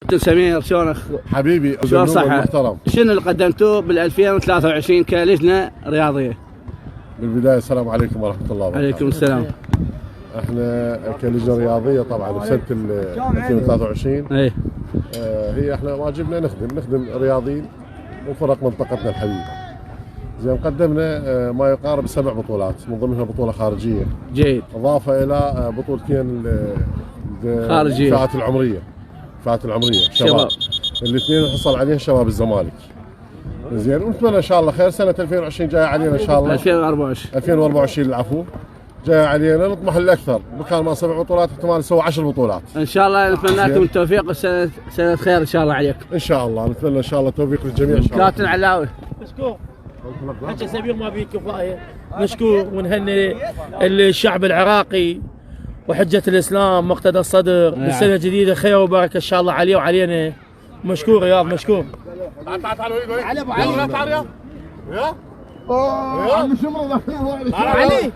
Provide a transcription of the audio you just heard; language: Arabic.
سمير شلونك؟ حبيبي شلون صحة؟ محترم. شنو اللي قدمتوه بال 2023 كلجنة رياضية؟ بالبداية السلام عليكم ورحمة الله وبركاته. عليكم السلام. احنا كلجنة رياضية طبعا بسنة 2023 هي احنا واجبنا نخدم رياضيين وفرق منطقتنا الحبيبة. زين قدمنا ما يقارب 7 بطولات من ضمنها بطولة خارجية. جيد. اضافة الى بطولتين خارجية. فئات العمرية شباب. الاثنين حصل عليها شباب الزمالك. زين ونتمنى ان شاء الله خير. سنة 2020 جاية علينا ان شاء الله. 2024 العفو. جاي علينا نطمح للاكثر، مكان ما 7 بطولات احتمال نسوي 10 بطولات. ان شاء الله نتمنى لكم التوفيق سنة خير ان شاء الله عليك. ان شاء الله نتمنى ان شاء الله التوفيق للجميع ان شاء الله. كابتن علاوي. مشكور. حتى سمير ما بيه كفايه. مشكور ونهني الشعب العراقي وحجة الاسلام مقتدى الصدر بالسنة الجديدة خير وبركة ان شاء الله عليه وعلينا. مشكور رياض مشكور. تعال ابو علي. تعال يا. علي